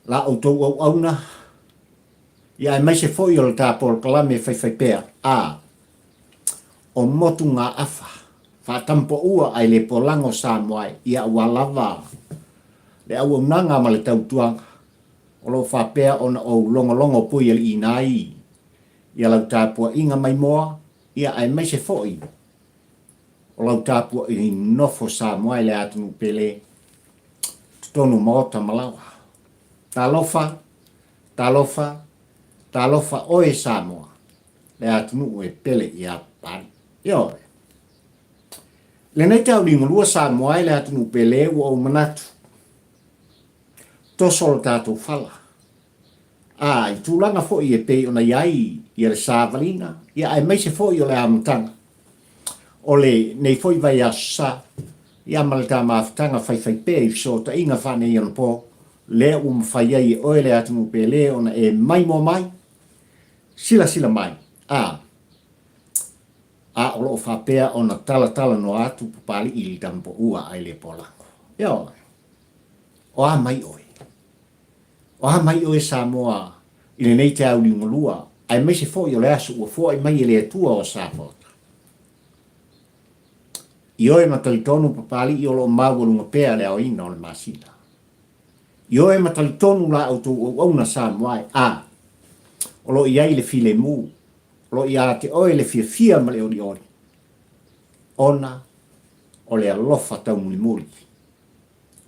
la o tau au auna, ia e mai se foi o le tāpol kalame whai pēr, o motu ngā afa, whātampo ua ai le polango Samoa ia ua lava, le au nanga ma le tautuanga, o lo whapea ona o longo pui ali i nai, ia lau tāpua inga mai moa, ia ai mai se foi, o lau tāpua i nofo Samoa le atunu pele, tonu mota malawa. Talofa oe Samoa, le atunu e pele i a pari. Yo. Le nei tau lingolua Samoa le atunu pele ua o manatu. Tosol tātou fala. I tūlanga fo i e pei ona iai, i le sāvalina, ia ai mai se fo i o le amutanga. O le nei foi vai a sa, ia malta maafutanga fai pei so ta inga whane i po, le mwhai ai oe le atunu pele ona e mai mo mai, sila mai. O lo whapea ona tala no atu pupali i li tampo ua ai le polango. Ia o a mai oe. O ha mai oe Samoa i le nei te au lingolua, ai mai se fo i o le asu ua fo ai mai i le atua o Samoa. I oe matalitonu papali i o lo mawalunga pea le au ina o le masina. I oe matalitonu la au na Samoa o lo iai le file mu, o lo ia te oe le fia ma le ori. Ona o le alofa tau muli.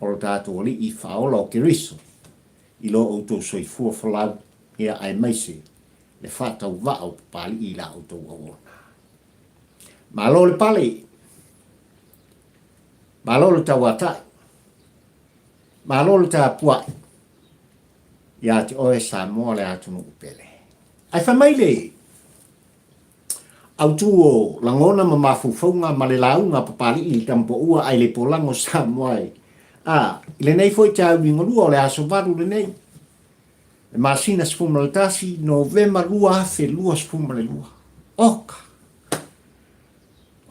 O lo tātou oli i whaola o ke riso. I lo auto soifua falau ia ai maise le whatau wao pali i la auto awona. Ma lo le pale, ma lo le tawatai, ma lo le tapuai, ia te oe Samoa le atunu upele. Ai whamaile, au tuo langona ma mafufonga ma le launga papali i tampo ua ai le polango Samoa. Le nei foi te au ingolua o le aso varu le nei. Le masina spuma le tasi, novema lua afe lua spuma le lua. Oka.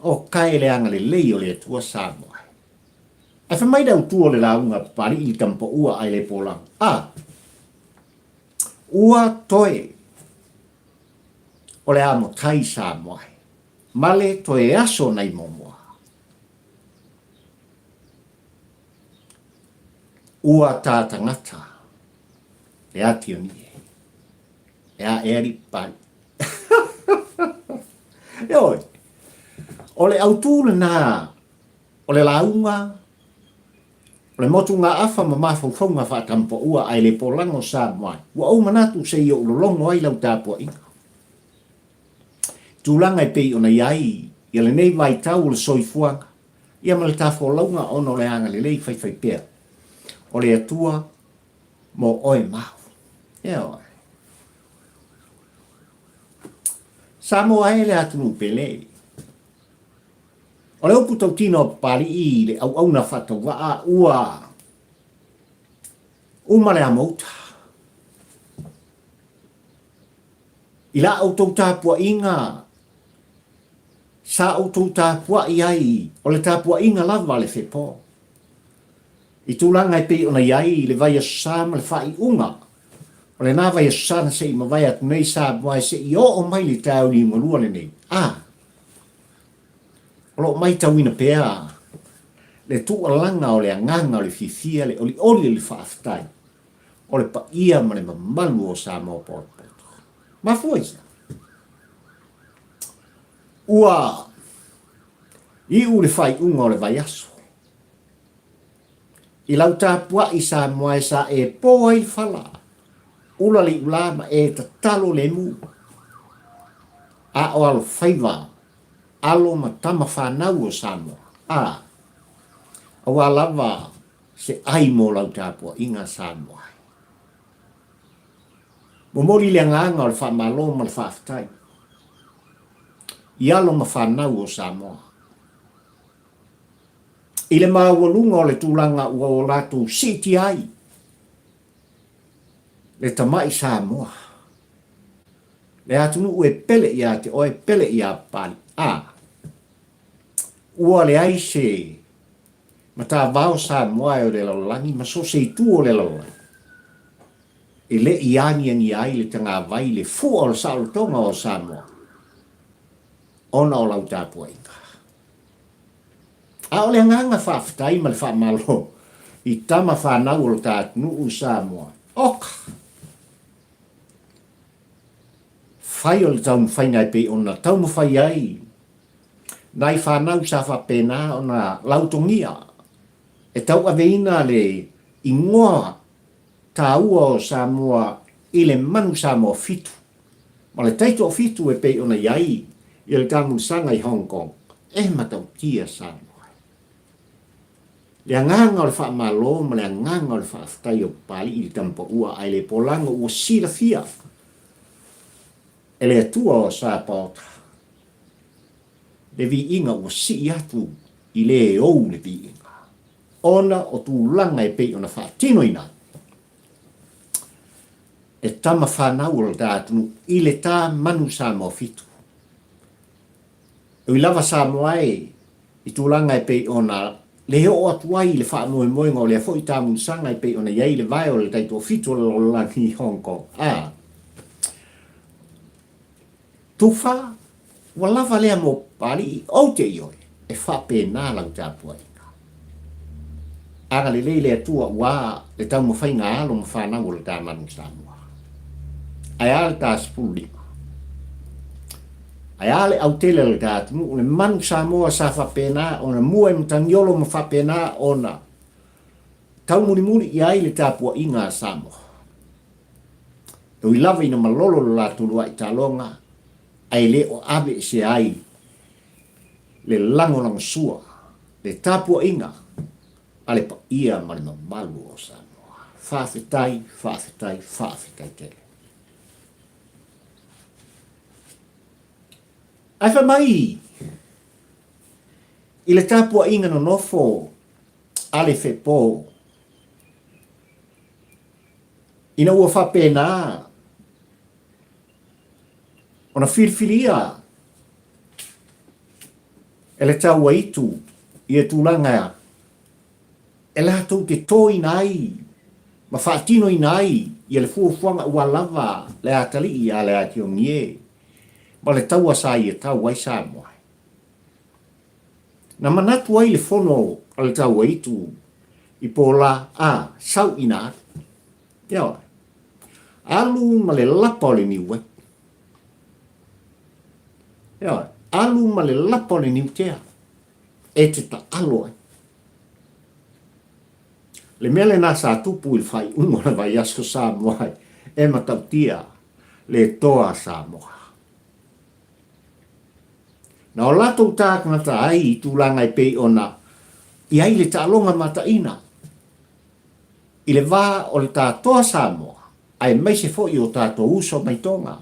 Oka e le anga le lei o le atua Samoa. Ai whamai dau tua le launga papali i tampo ua ai le polango. Ua toe o le amo tai Samoa. Male toe aso nei momoa. Ua tātangata, e ati o nie, e a eri pai. Ioi, o le autūle nā, o le launga, o le motu ngā afa ma mawhauwhaunga whatampo ua ai le polango Samoa. Ua au manatu se i o lolongo ai lau tāpua inga. Tūlanga e pei ona iai, ia le nei vai tau le soifuanga, ia ma le tāwho launga ono le anga le lei whai pēr. O le atua mo oe mau. Ia Samoa e le atunu pele. O le upu tau tino pari i le au na whatau waa ua. Uma le amouta. I la au tau tāpua inga. Sa au tau tāpua i ai. O le tāpua inga lava le whepo. I tūlanga e pei ona iai le vai asama le whai unga. O le nā vai asana se i ma vai atu nei Samoa se i o mai le tau ni marua le nei. O lo mai tau ina pēa. Le tu alanga o le anganga o le fifia le oli le whaaftai. O le pa ia ma le mamalu o Samoa porto. Ma fuisa. Ua i u le whai unga o le vai aso. I lau tāpua i Samoa sa e poa i whala. Ula li ulama e ta talo le mu. O alo whaiva. Alo ma tama whanau o Samoa. O alava se ai mo lau tāpua inga Samoa. Mo mori le nganga o le whamalo ma le whaftai. I alo ma whanau o Samoa. I le mawalunga o le tūlanga ua o lātou siti ai. Le tamai Samoa. Le atunu ue pele ia te oe pele ia pali. Ua le ai se ma tā vau Samoa o le laulangi ma so se tu o le laulangi. e le iangi ai le tanga vai le fu o saltonga o Samoa. Ona o lau tāpua inga. A ole nganga whaftai ma le whamalo i tama whanau o tātunu u Samoa. Oka. Whai o le taunu whaingai pe ona taunu whai ai. Nai whanau sa whapena ona lautongia. E tau aveina le ingoa tāua o Samoa i le manu Samoa fitu. Ma le taito o fitu e pe ona iai i le tamu sanga i Hong Kong. E matau tia Samoa. Le anganga o le whaamalo ma le anganga o le whaaftai o pali i le tampa ua ai le polanga ua sila fia. E le atua o Sapota. Le vi inga ua si atu i le ou le vi inga. Ona o tu langa e pe ona whaatino ina. E tama whanau o le tātunu i le tā manu Samoa fitu. E lava Samoa i tu langa e pe ona le o atuai le wha moe moe ngā o le fo i tā sanga i pe ona iei le vai o le taito fitu o le langi i Hong Kong. Tuwha, wa lava lea mo pali o te ioi e wha pēnā lau tāpua inga. Aga le le atua wā le tau mo whai ngā alo mo whanau o le tā manu Samoa. Ai ale tā spuli. Ai ale au tele le tātunu, le manu Samoa sa whapena, ona mua i mtangiolo ma whapena ona. Tau muni muni i ai le tāpua i ngā Samoa. E ui lawa ina malolo le lātulua i tālonga, ai le o ave se ai, le lango lango sua, le tāpua inga, ale pa ia ma le mamalu o Samoa. Whawhetai, whawhetai, whawhetai tele. Ai wha mai, i le tāpua inga no nofo, ale whepo, ina ua whapena, ona whirwhiria, e le taua itu, i e tūlanga, e le hatou te toi nai, ma whaatino i nai, i le fuafuanga ua lava, le atali i a le ati o ngie, ma le taua sa i e tau ai Samoa. Na manatu ai le fono a le taua itu, i pola sau ina atu. Ia oi. Alu ma le lapa o le niwe. Ia oi. Alu ma le lapa o le niutea. E te ta alo ai. Le mele na sa tupu il fai ungo na vai asko Samoa. E matautia le toa Samoa. Na o latou tākangata ai i tūlanga i pei ona, i ai le tālonga mataina. I le wā o le tātoa Samoa, ai mai se fo i o tātoa uso mai tonga.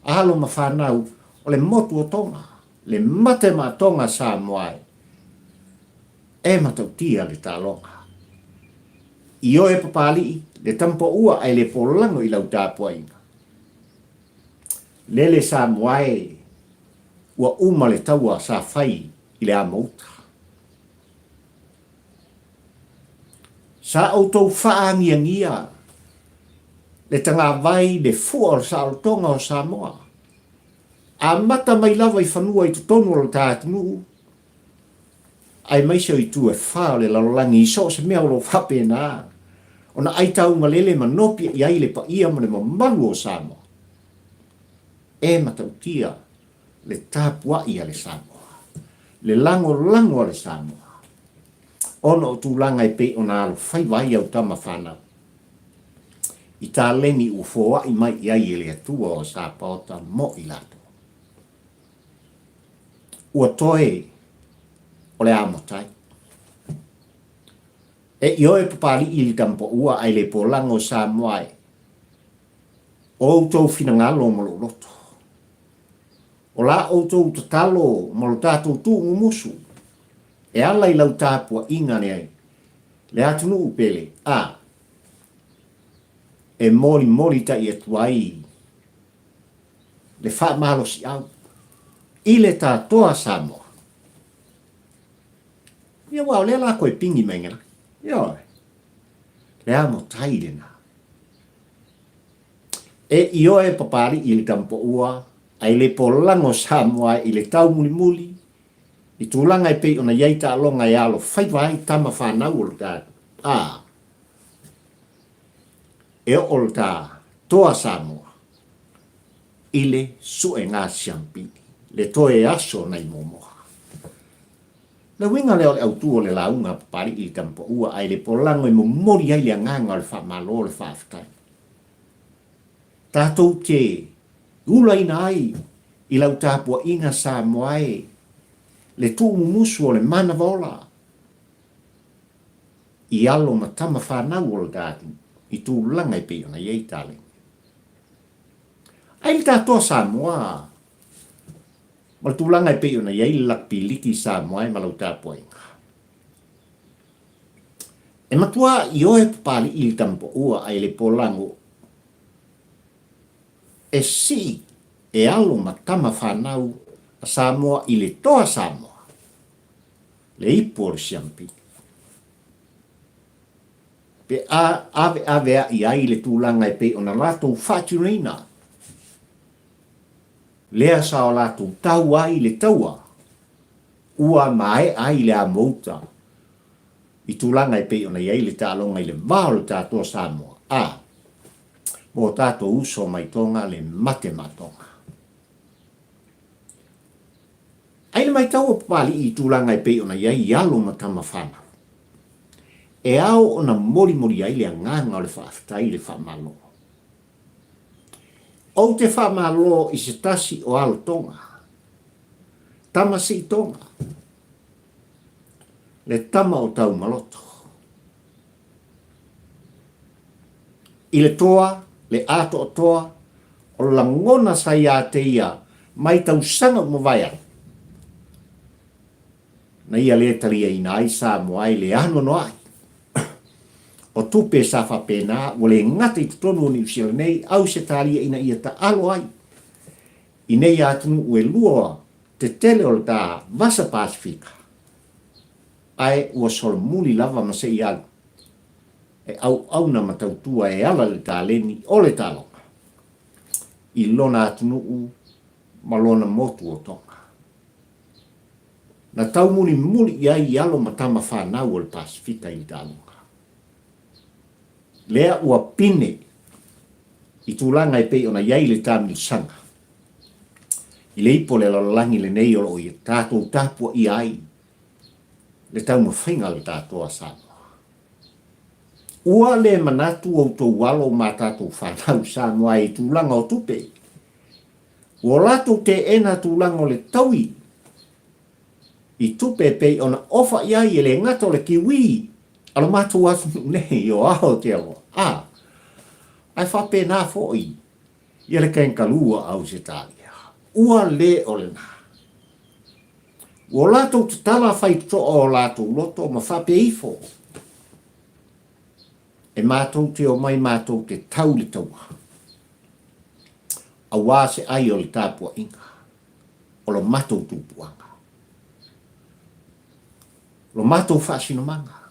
Alo ma whanau o le motu o tonga, le mate ma tonga Samoa. E matautia le tālonga. I o e papali, le tampo ua ai le polango i lau tāpua inga. Lele Samoa ua uma le taua sa fai i le amauta. Sa autou whaangia le tanga vai le fua o sa altonga o Samoa. A mata mai lava i whanua i tutonu o le tātunu. Ai mai seo i tu e whao le lalolangi i so se mea o lo whapena. Ona ai tau malele manopia i ai le pa ia ma le mamalu o Samoa. E matautia le tāpua i ale Samoa. Le lango ale Samoa. Ono o tūlanga i pei ona alo whai vai au tama whanau. I tā leni u fōa i mai i ai ele atua o Sapota mo i lato. Ua toe o le amotai. E i oe papali i li tampo ua ai le polango Samoa e. O tau finangalo mo lo loto. O la o tau tatalo mo lo tātou tū ngumusu. E ala i lau tāpua inga ne ai. Le atunu upele. E mori ta i atuai. Le wha malo si au. I le tātoa Samoa. Ia wau, le la koe pingi mengena. Ia oi. Le amo tai le nā. E io e papari i le tampo ua, ai le polango Samoa i le tau muli muli, i tūlanga i pei ona iei ta alonga i alo, fai vai tama whanau o le tā. E o le tā, toa Samoa, i le sue ngā siampini, le toe aso nei momoha. Le winga leo le autu o le launga papari i le tampo ua, ai le polango i mo mori ai le anganga o le whamalo le whaafitai. Tātou te ulaina ai i lau tāpua inga Samoa e le tū musu o le mana vola. I alo ma tama whanau o le tātu i tū langa i peo na iei tāle. Ai le tātua Samoa, ma le tū langa i peo na iei lakpi liki Samoa e ma lau tāpua inga. E matua i oe pali i le tampo ua ai le polango e si e alo ma tama whanau a Samoa i le toa Samoa. Le ipo le siampi. Pe ave i ai le tūlanga i pe ona lato whaturina. Lea sa o lato tau ai le taua. Ua mai ai le a mouta. I tūlanga i pe ona iai le tālonga i le vao le tātua Samoa. Mo tātou uso mai tonga le mate matonga. Ai mai tau pali i tūlanga i pei ona iai alo ma tama whana. E au ona mori mori ai le nganga o le whaafitai le whamalo. O te whamalo i se tasi o alo tonga. Tama si tonga. Le tama o tau maloto. I le toa, le ato o toa, o la ngona sa ia te ia, mai tau sanga mo vai atu. Na ia le talia ina ai Samoa ai le ano no ai. O tupe sa whapena, o le ngata i tutonu o ni usila nei, au se talia ina ia ta alo ai. I nei atunu ue lua te tele o le ta vasa Pasifika. Ai ua solo muli lava ma se i alu. E au na matautua e ala le ta leni o le talonga. I lona atunu u ma lona motu o tonga. Na tau muli ia i alo matama whanau o le Pasifika i talonga. Lea ua pine i tūlanga i pei ona iai le tāmini sanga. I le ipo le lalangi le nei o i tātou tāpua i ai. Le tau mawhinga le tātoa Samoa. Ua le manatu o tō walo ma tātou whanau Samoa i tūlanga o tupe. Ua lato te ena tūlanga o le taui. I tupe pei ona ofa i ai le ngata o le kiwi. Alo mātou atu nei o aho te awa. Ai whape nā fōi. Ia le kainkalua au se tālia. Ua le o le nā. Ua lātou te tala whai to o lātou loto ma whape ifo. E mātou te o mai mātou te tau le taua. A wā se ai o le tāpua inga. O lo mātou tūpuanga. Lo mātou whaasino manga.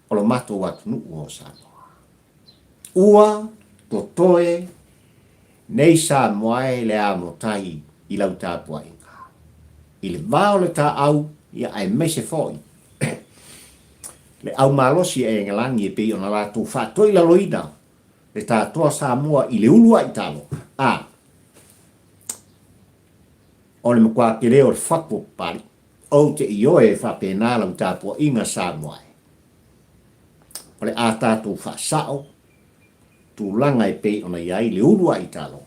O lo mātou atunu o Samoa. Ua to toe nei Samoa e le amotai i lau tāpua inga. I le vāo le tā au ia ai mese fōi. Le au malosi e ngalangi e pei ona lātou whātoi la loina. Le tātoa Samoa i le ulua i talo. O le makua ke leo le whapo pari. O te ioe whapena lau tāpua inga Samoa. O le a tātou whaasao. Tūlanga e pei ona iai le ulua i talo.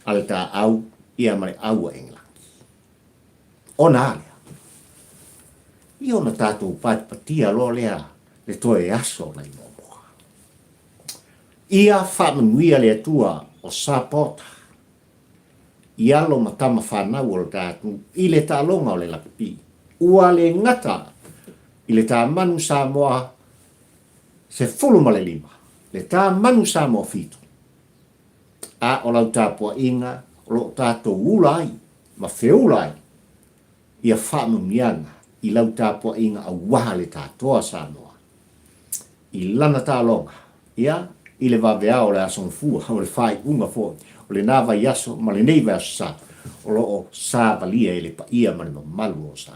Ale tā au ia mare aua e ngalangi. O nā lea. I ona tātou patia lo lea le toe aso nei momoa. Ia whamanuia le atua o Sapota. I alo matama whanau o le tātou i le tālonga o le lakipi. Ua le ngata i le tā manu Samoa se fulu ma le lima. Le tā manu Samoa fitu. A o lau tāpua inga o lo tātou ulai ma whiulai. Ia whamanuianga. I lau tāpua inga a waha le tātoa Samoa. I lana tālonga. Ia, i le vavea o le ason fua o le fai unga fo o le nava yaso ma le nei va sa o lo o sa valia e le pa ia ma le malu o sa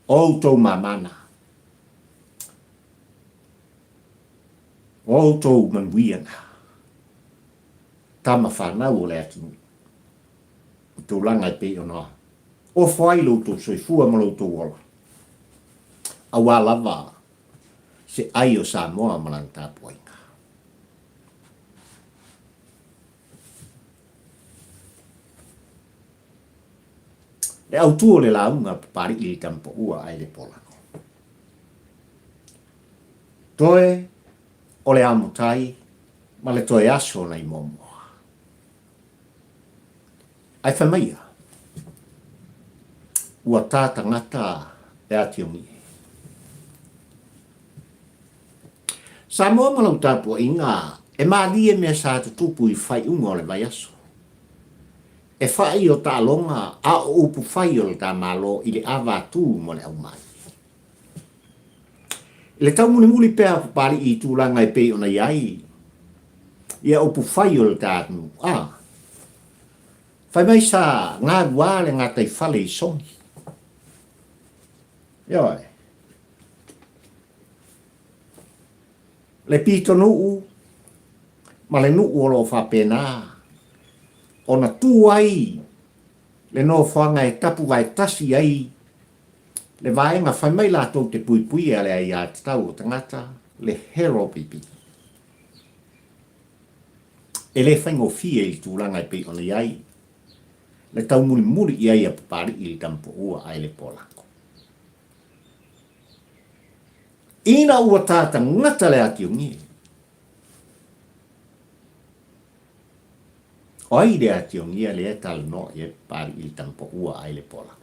o to mamana o to man wiana tama whanau o le atu to langa i pe o no o fai lo to so fua ma lo to ola a wala va se ai o sa moa malanta poinga le autua le launga pari i tampo ua ai le polano. Toe o le amutai ma le toe aso nei momoa. Ai whamaia ua tāta ngata e ationgi. Sa moa malau tāpua i ngā e maalie mea sa tutupu i whai unga o le vai aso. E whai o tā longa a o upu whai o le tā malo i le awa tū mo le au mai. Le tau muni muli pēa pari i tūlanga i pei o na iai. Ia upu whai o le tā nu. Whai mai sa ngā wāle ngā tai whale i songi. Ioi. Le pito nuu ma le nuu o lo whapena. Ona tu ai le no whanga e tapu vai tasi ai le vaenga whai mai lātou te pui pui ale ai a tau o tangata le hero pipi. E le whaingo fie i tūranga i pei ona iai le tau muli muli i ai a papari i le tampo ua ai le polako. Ina ua tāta ngata le ati o ngie. Oi le ati o ngia le tal no e pari il tampo ua ai le pola.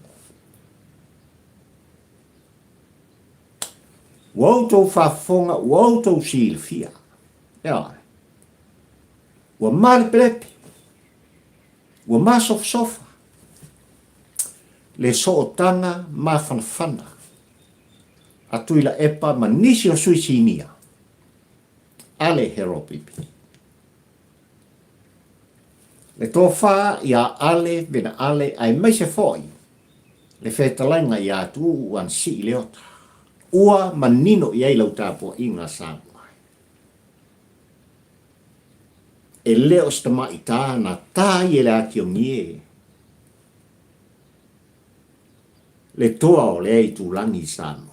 Wauto fa fonga, wauto sil fia. Ja. Wa mal plepi. Wa ma sof sofa. Le so tanga ma fan fana. Atuila epa ma nisi o suisinia. Ale hero pipi. Le tofa ia ale bena ale ai mai se foi. Le fetalainga ia tu wan si leota. Ua manino ia lau tapo inga sama. E leo stama ita na ta ile ati o ngie. Le toa o le ai tu langi sama.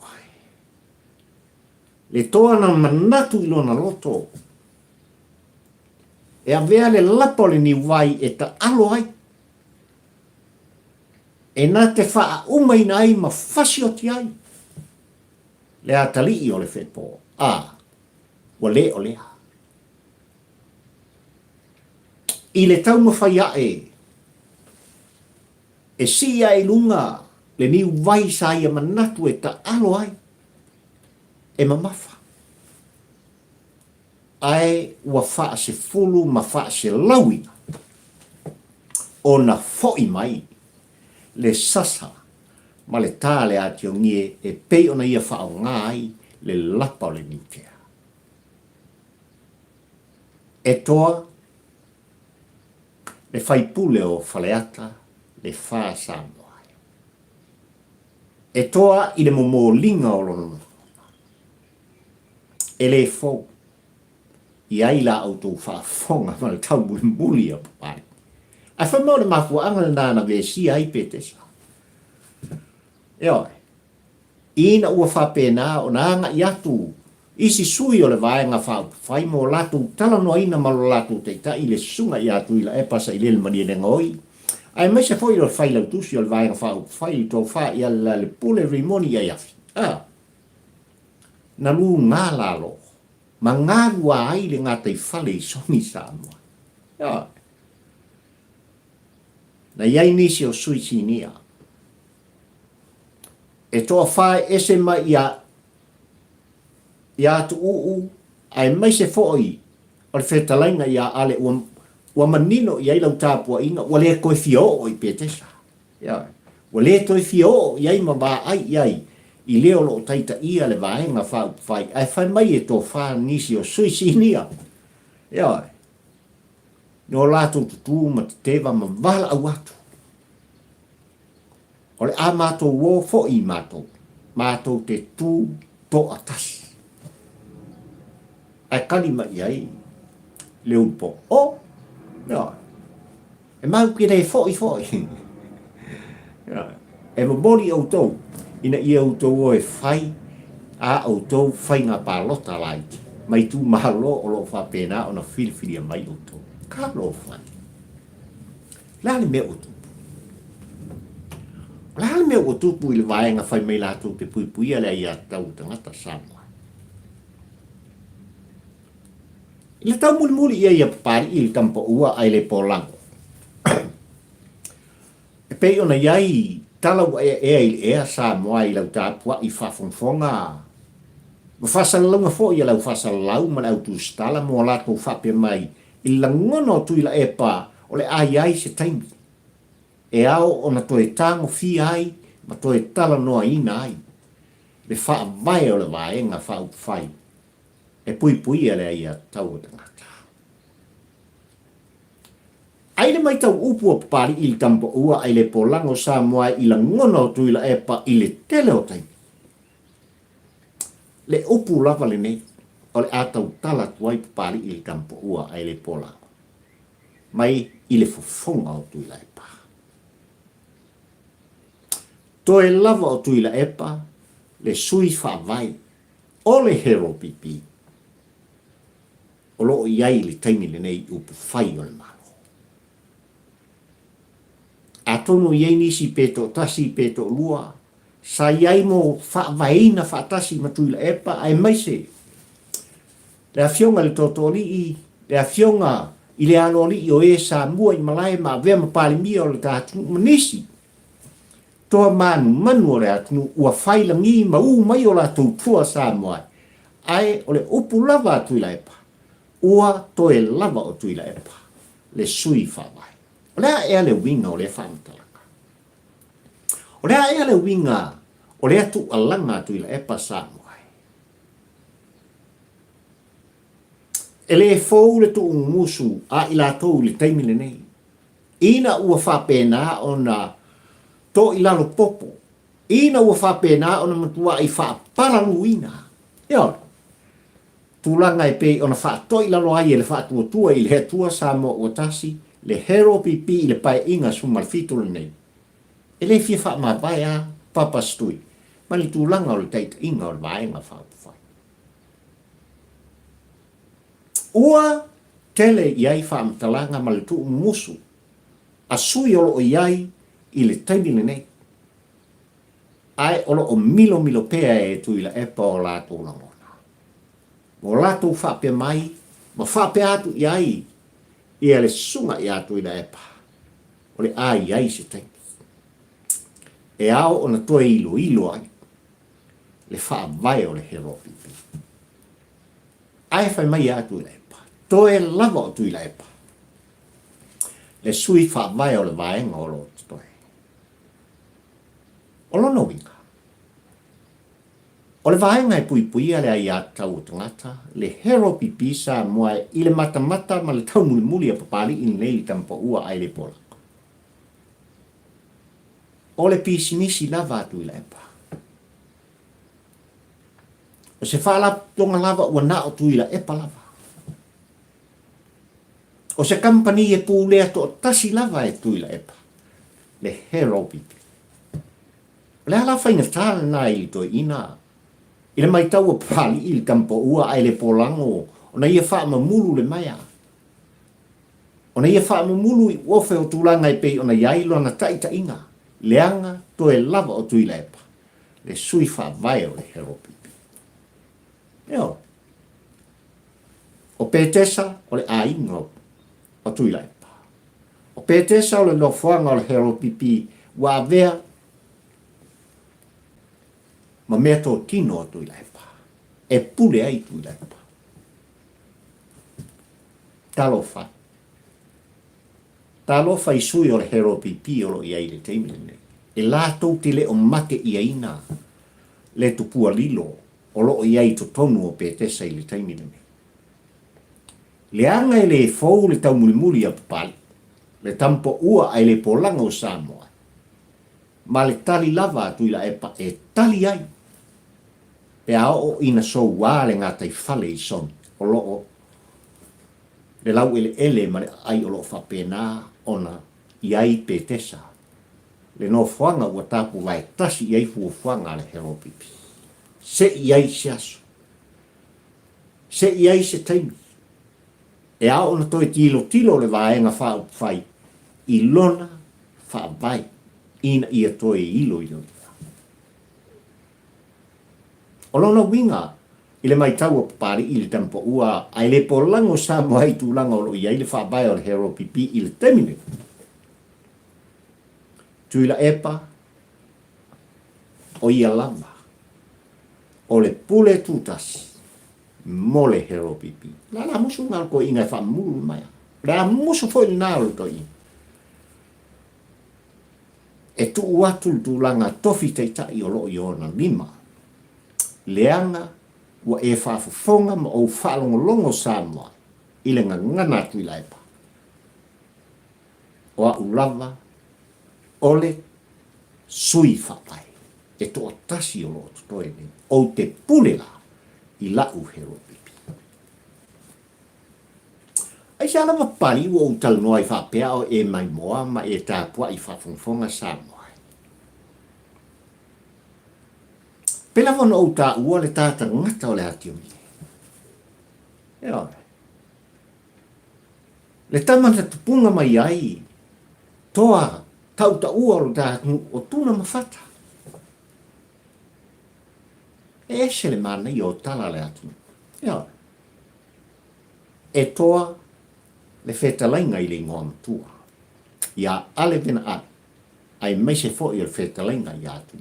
Le toa na manatu ilona loto. E avea le lapo le ni wai e ta alo ai. E nā te wha umai na ai ma whasi o ti ai. Le atali i o le whepo. Wa le o lea. I le tau mawhai ae. E si ai lunga le ni wai sa ia manatu e ta alo ai. E mamafa. Ai ua faa se fulu ma faa se lawi o na foi mai le sasa ma le tale ati o ngie e pei ona ia faa o ngai le lapa o le nitea. E toa le fai pule o faleata le faa samboa. E toa i le momo linga o lono. E le fau. I aila au tō whaafonga ma le tau muli a papai. A whamau le mafua anga le nāna ve si ai pete sa. Eoi. Ina ua whapena o nānga i atu. Isi sui o le vaenga whai mo latu tala no ina malo latu te ta i le sunga i atu i la e pasa i le mani e ngoi. Ai mai se foi o le whai lau tusi o le vaenga whai tō whai i ala le pule rimoni i afi. Na lu ngā lalo. Ma ngā rua ai le ngā tei whale i songi Samoa. Ja. Na iai nisi o sui sinia. E toa whae ese mai ia tu uu, ai mai se foi, o le whetalainga ia ale ua manino iai lau tāpua inga, ua lea koe fio o i pētesa. Ja. Ua lea toi fio iai ma wā ai iai. I leo lo taita ia le vaenga whai ai whai mai e tō wha nisi o sui sinia. Ia oi. No lato tutu ma te teva ma vala au atu. O le a mātou wō fo i mātou. Mātou te tū tō atasi. Ai kani ma iai. Le upo. O. Ia oi. E mau ki rei fo i. E mo mori au tau. Ina ia au tau o e whai. A au tau whai ngā pālota laiti. Mai tū mahalo o lo whapena o na whiriwhiri a mai au tau. Ka lo whai. Lale me o tupu. Lale me o tupu i le vaenga whai mai lātou te pui pui ale ia tau tangata Samoa. I le tau muli ia ia papari i le tampa ua ai le pōlango. E pei ona iai talau e i le ea Samoa i lau tāpua i whafonfonga. Ma whasalalunga fo i lau whasalalau ma lau tu stala mo lātou whape mai i langono tu i la epa o le ai se taimi. E ao o na toe tango fi ai, ma toe tala noa ina ai. Le wha vai o le vaenga wha upwhai. E pui pui ale ia tau o tangata. Aile mai tau upu o papari i le tampa ua ai le pōlango Samoa i la ngono tu i la epa i le tele o taimi. Le upu lava le nei, o le atau tala tuai papari i le tampa ua ai le pōlango. Mai i le fofonga o tu i la epa. Toe lava o tu i la epa, le sui wha vai, o le hero pipi. O loo iai le taimi le nei upu whai o le malo. A tonu iai nisi peto tasi peto lua, sa iai mo wha vaina wha tasi ma tu i la epa, ai maise. Le a fionga le totoli i, le a fionga i le aloli i o e sa mua i malai ma vea ma pali mia o le tātunu manisi. Toa manu o le atunu ua whailangi ma mai o la tautua Samoa. Ai o le upu lava atu i la epa. Ua toe lava o tu i la epa. Le sui whawai. O lea ea le winga o le whamatalaka. O lea ea le winga o le atu alanga atu i la epa Samoa. E le fou le tu musu a i la tau le taimile nei. Ina ua whapena o na to i lalo popo. Ina ua whapena o na matua i whaparangu ina. Ia, tūlanga e pei o na whato i lalo ai e le whatua tua i le hetua Samoa o tasi, le hero pipi i le pai inga sumalfito le nei. E le fia wha mabai a papastui. Mali tūlanga o le teita inga o le vaenga whapufai. Ua tele iai whaamtalanga ma le tuu musu. A sui olo o iai i le taimile nei. Ai olo o milo pea e tu i la epa o lātou langona. O lātou whape mai, ma whape atu iai, i le sunga i atu i la epa. O le a iai se taimi. E ao o na toe ilo ai. Le wha vai o le hero pipi. Ai whai mai atu i la epa. Toe lava o tu i la epa. Le sui wha vai o le vaenga o lo toe. O lo no winga. O le vaenga e pui ale ai atau o tangata, le hero pipi Samoa i le mata ma le tau muli a papali in leili tampa ua ai le pola. O le pisinisi lava atu i la epa. O se wha tonga lava ua na o tu i la epa lava. O se company e pūlea to tasi lava e tu i la epa. Le hero pipi. Le ala whainga tāna nā i to ina. I le mai tau a pali i le tampa ua ai le polango. O na ia wha mamulu le maia. O na ia wha mamulu i ofe o tūlanga i pei o na iailo na taita inga. Leanga to e lava o tu i la epa. Le sui wha vai o le hero pipi. Eo. O pētesa o le a inga o tu i la epa. O pētesa o le lofuanga o le hero pipi wa vea ma mea tō tino o tu i la epa. E pule ai tu i la epa. Talofa. Talofa i sui o le hero pipi o lo i ai le teimile nei. E la tau te le o mate i aina le tupua lilo o lo i ai to tonu o pētesa i le teimile nei. Le anga e le fou le tau muli a papali. Le tampo ua ai le polanga o Samoa. Ma le tali lava atu ila epa e tali ai. E a o ina so wale ngata i fale i son. O loo. Le lau ele ma le ai o loo whapena ona i ai pe tesa. Le no fuanga ua tapu vai tasi i ai fuanga le hero pipi. Se i ai se aso. Se i ai se taimi. E a ona toi tilo le vaenga wha fai. I lona wha vai. Ina ia toi ilo ilo. O lona winga. Ile mai tau o pari i le tampo ua. Ai le polango sa mo hai tūlanga o lo ia. Ile wha vai o le hero pipi i le temine. Tuila epa. O ia lama. O le pule tutas. Mole hero pipi. La musu ngal ko inga fa mulu mai. La musu foi nal to i. E tu watu tulanga tofi te ta i olo i ona lima. Leanga wa e fa fonga ma o fa longo Samoa. Ile ngana tu ila epa. O ulava ole sui fa pai. E to tasi olo to e o te pulela i lau hero pipi. Ai se ala mapali ua utal noa i whapea o e mai moa ma e tāpua i whafonfonga Samoa. Pela wana o tā ua le tāta ngata o le hati o mine. E ore. Le tamana tupunga mai ai, toa tau ta ua o tātu o tuna mawhata. E se le mana i o tala le atu. E ore. E toa le whetalainga i le ingoa matua. Ia ale vena a. Ai mai se fo i le whetalainga i atu.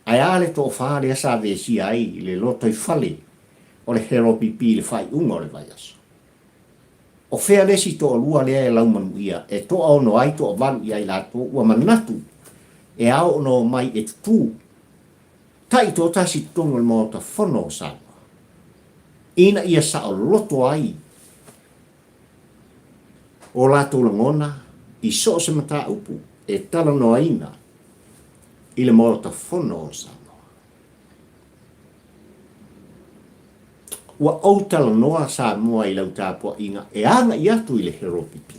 Ai ale to whaare asa vesi ai le loto i fale o le hero pipi le whai unga o le vai aso. O whea lesi to o lua lea e laumanu ia. E to au no ai to o valu ia i lato ua manatu. E au no mai e tutu. Tai to tasi tonga le mota whono o Samoa. Ina ia sa o loto ai. O lato langona, i so se mata upu, e tala no aina, i le mota whono o Samoa. Ua au tala noa Samoa i lau tāpua inga, e anga i atu i le hero pipi.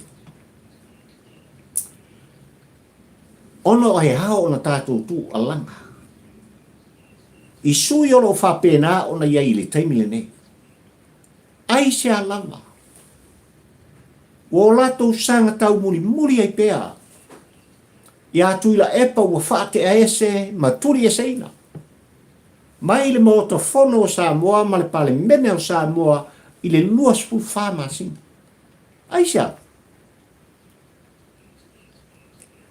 Ono ai hao ona tātou tu alanga. I sui olo whapena ona iai le taimile ne. Ai se alanga. Wa lato sanga tau muri ai pea. Ia tuila epa ua whaate a ese maturi ese ina. Mai le moto fono o Samoa ma le pale mene o Samoa i le luas pu whama sing. Ai se alanga.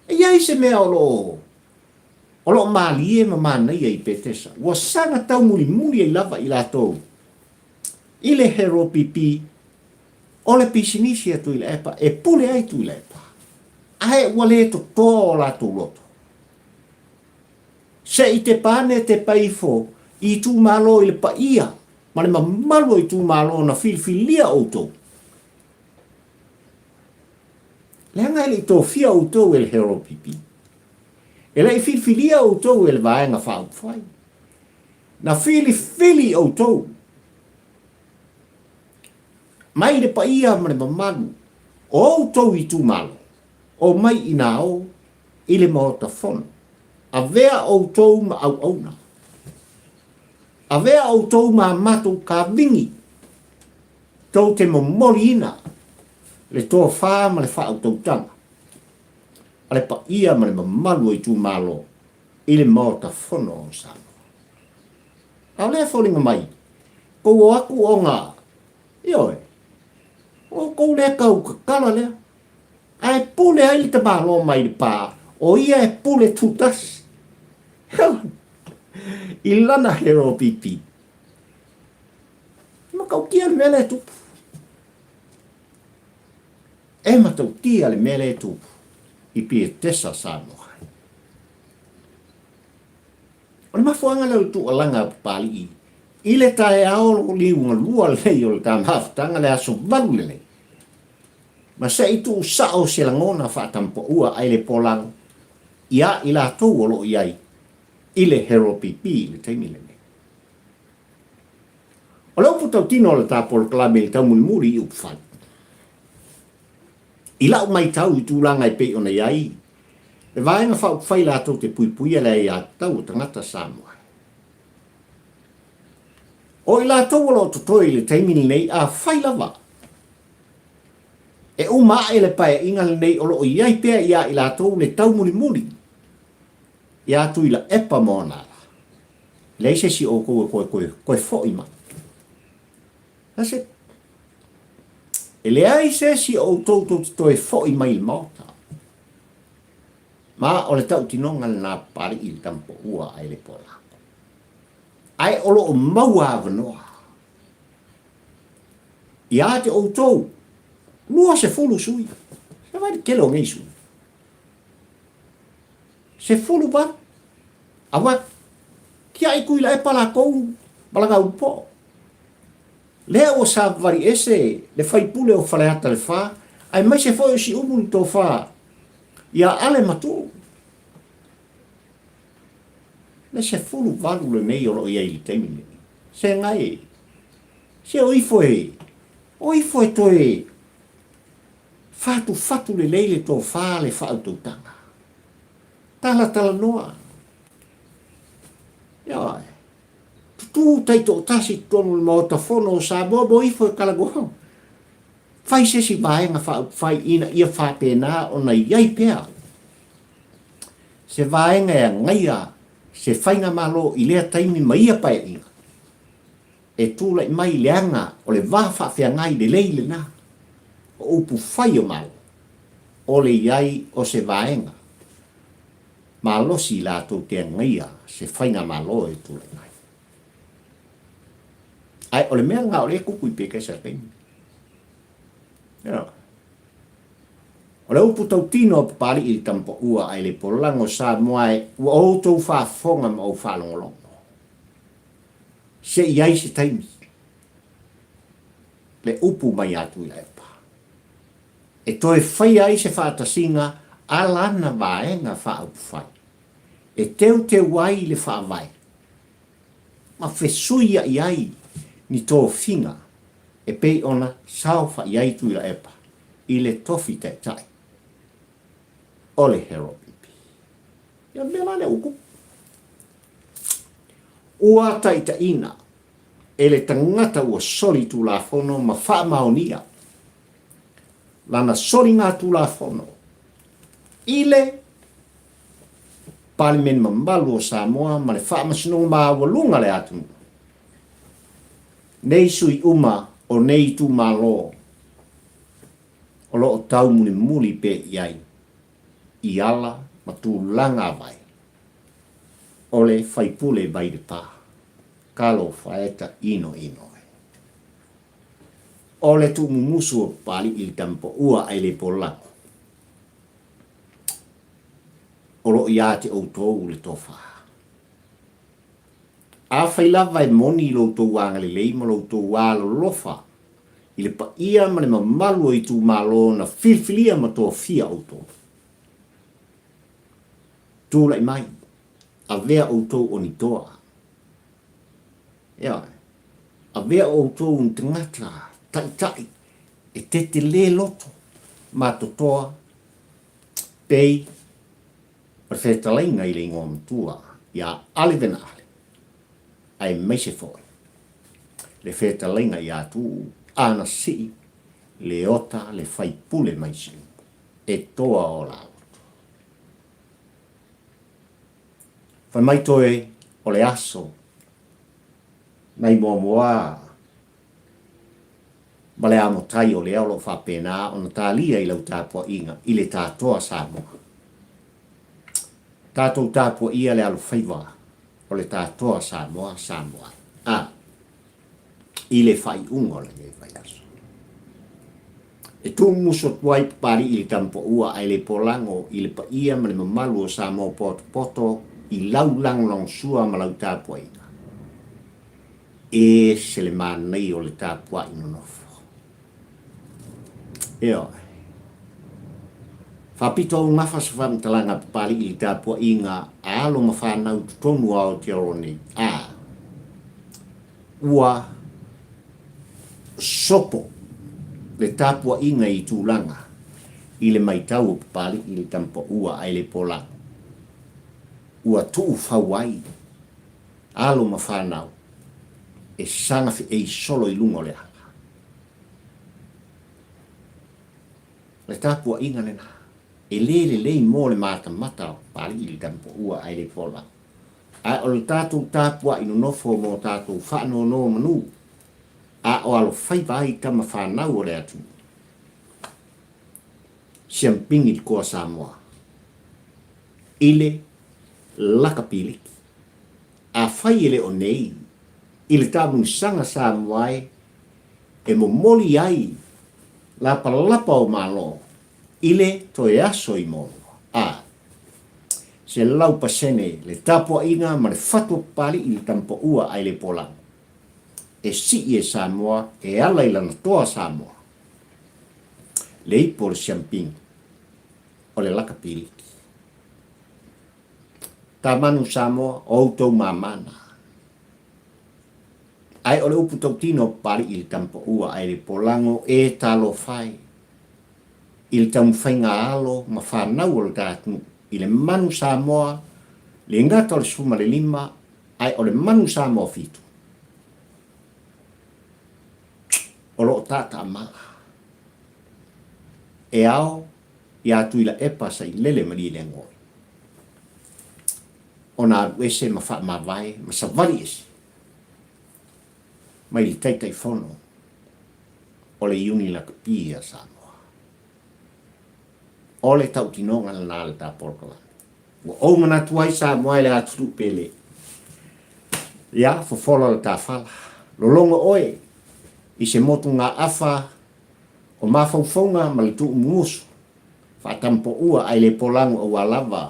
E iai se mea o lo malie ma mana i petesa. Wa sanga tau muri ai lava i lato. I le hero pipi o le pisinisi atu i le epa e pule ai tu i le epa. Ae ua le to toa o lato loto. Se i te pane te paifo i tu malo i le pa ia. Ma le mamalo i tu malo na filfilia o to. Le anga ele to fia o to el hero pipi. Ele i filfilia o to el vaenga whaupwhai. Na fili o to. Mai le pa ia ma le mamanu. O to i tu malo. O mai ina o i le maota fono. A vea o to ma au auna. A vea o to ma mato ka vingi. To te momoli ina. Le toa wha ma le wha au tau tanga. A le pa ia ma le mamalu i tu malo. I le maota fono o Samoa. A lea whoringa mai. Kou aku o ngā. Ioe. O kou lea kau kakala lea. Ai pule ai te malo mai le pā. O ia e pule tutas. I lana hero pipi. Ma kau kia le mele tupu. E matau kia le mele tupu. I pia tesa Samoa. O le mafuanga lau tu alanga pali i. ile tae ao liunga lua lei o le tamafutanga le aso valu lei. Ma se itu sao se langona whaatampo ua ai le polang, ia i la tau olo iai, i le hero pipi le teimi le. O leo putau tino le tāpolo klame le tau muri i upwhai. I lau mai tau i tūlanga i pei ona iai, le vaenga whai la tau te pui pui ala i a tau tangata Samoa. O i la tau olo totoi le teimi nei a whai lava. E o maa ele pae inga le nei olo o iai pea ia i la tau le tau muri. Ia tu i la epa mona. Leise si o koe fo ima. That's it. E le ai se si o tautou to e fo ima il mauta. Ma o le tau tinonga na pari il tampo ua ai le pola. Ai olo o maua avanoa. Ia te o tau. Lua se fulu sui. Se vai kelo ngai sui. Se fulu ba. Awa. Kia i kui la e pala kou. Balanga upo. Lea o sa vari ese. Le fai pule o faleata le fa. Ai mai se foi si umuni to fa. Ia ale matu. Le se fulu valu le nei olo ia ili teimine. Se ngai. Se oifo e. Oifo e to e. Fatu le leile tō whā le whautautanga. Tala noa. Ia. Tutu tai tō tasi tonu le maota whono o sa bobo ifo e kalagoha. Whai se si vaenga whai ina ia whāpena o na iai pēa. Se vaenga e ngaia se whainga malo i lea taimi maia pae inga. E tūla i mai leanga o le wāwha whea ngai le leile nā. O upu whai o mau, o le iai o se vaenga. Ma losi la tau te ngaia, se whainga malo e tūle ngai. Ai, o le mea ngā o le kuku i peke sa teimi. O le upu tau tino pari i tampo ua ai le polango sa moai, ua o tau whaafonga ma o whalongolongo. Se iai se taimi. Le upu mai atu i epa. E toi whai ai se whaatasinga alana vaenga whaaupu. E teu te wai le whaavai. Ma whesuia i ai ni tō whinga. E pei ona sao wha i ai tuila epa. I le tofi te tai. O le hero pipi. Ia mea le uku. Ua taita ina. E le tangata ua soli tu la whono ma wha maonia. Lana sori ngā tūla whono. Ile palimen mambalu o Samoa ma le whaamasino mā walunga le atu. Nei sui uma o nei tū mā lo. O lo o tau muni muli pe iai. I ala ma tū langa vai. Ole whaipule bai de pā. Kalo whaeta ino. O le tu mumusu o pali i tampo ua ai le polango. O lo ia te outou le tofa. A whailava e moni lo tau wanga le leima lo tau wala lofa. I le pa ia ma le mamalu i tu malo na filfilia ma toa fia outou. Tūla i mai. A vea outou o ni toa. Ia. A vea outou un tangata. Tai, e te le loto, ma totoa, pei, per whetalainga i le ingoa matua, ia alevena ale, ai meise foi. Le whetalainga i atu, ana si, le ota, le whai pule maisi, e toa o lao. Whai mai toe o le aso, nai moa, ma le amo tai o le alo whapena o na tālia i lau tāpua inga i le tātoa Samoa. Tātou tāpua ia le alo whaiwa o le tātoa Samoa. I le whai unga le le whai aso. E tū musot wai pari i le tampo ua ai le polango i le pa ia ma le mamalu o Samoa poto i lau lang long sua ma lau tāpua inga. e se le manai o le tāpua ino nofo. Eo. Whapito o ngafa sa whamtalanga pali i tāpua i ngā alo ma whanau tonu ao te oroni. Ua sopo le tāpua i ngā i tūlanga i le maitau o pali i le tampa ua ai le pola. Ua tuu whawai alo ma whanau e sanga e solo i lungo le hanga. Le tāpua inga nena, e le mo le mata mata pali i le tampo ua ai le pola. A o le tātou tāpua ino nofo mo tātou whano no manu, a o alo whaipai tama whanau o le atu. Siampingi di koa Samoa. Ile lakapili. A whai ele o nei, i le tāmung sanga Samoa e mo moli ai la palapa o malo ile to e aso i mono. Se lau pasene le tāpua inga ma le whatu pali i le tampo ua ai le polang. E si e Samoa e ala i lana toa Samoa. Le ipo le siamping o le lakapili. Tā manu Samoa o tau mamana. Ai ole upu tau tino pari i le tampa ua ai le polango e talo fai. I le tamu whainga alo ma whanau o le tātunu. I le manu Samoa, le ngata o le suma le lima, ai o le manu Samoa fitu. O lo tata maa. E ao, i atu i la epa sa i lele mali le ngoi. O nā uese ma wha ma vai, ma sa wali ese. Mai li taitai whono o le iuni la kapia Samoa. O le tau tinonga na nāle tā porkalani. O ngana tuai Samoa le aturu pele. Ia, fofola le tā whala. Lolonga oe, i se motu ngā awha o mawhauwhaunga ma le tuu muusu. Whatampo ua ai le polango o alava.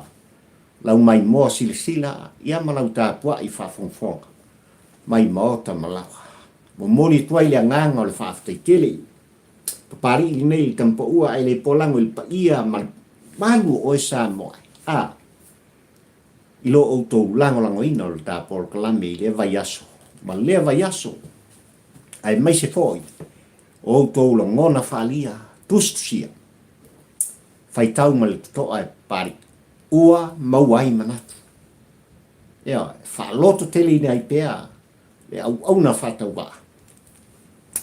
Lau mai moa silisila, ia malau tā pua i whawhauwhaunga. Mai maota malawa. Mo mori tuai le nganga o le whaafitai tele. Papari i nei tampo ua ai le polango il pa ia malu o e Samoa. Ilo o tau lango ina o le tā porkalame i le vai aso. Ma le vai aso. Ai mai se foi. O tau la ngona whalia. Tustusia. Fai tau ma le tutoa e pari. Ua mauai manatu. Ea, whaaloto tele i nei pea. Le au na whatau wa.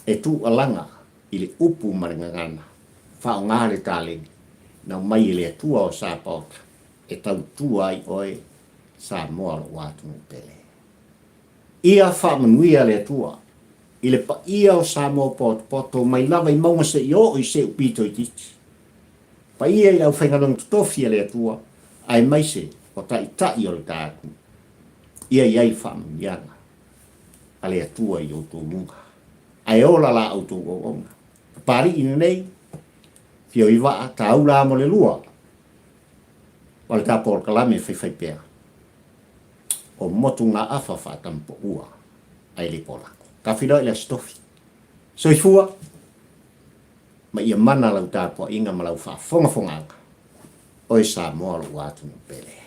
E tu alanga i le upu marangangana. Whao ngāre tālengi. Nau mai le atua o Sāpauta. E tau tua ai oe Samoa lo wātungu pele. Ia whamanuia le atua. I le pa ia o Samoa poto mai lava i maunga se i o i se upito i titi. Pa ia i lau whainganong tutofia le atua. Ai mai se o tai o le tāku. Ia iai whamanuianga. A le atua i o tō munga. Ai ola la au tō onga. Pari ina nei. Fio i waa ta au la mo le lua. Wale ta porkalame whai pēr. O motu ngā awha whatampo ua. Ai le polako. Ka whira i le stofi. So i fua. Ma ia mana lau tāpua inga ma lau wha fonga. O e Samoa lo wātunu pele.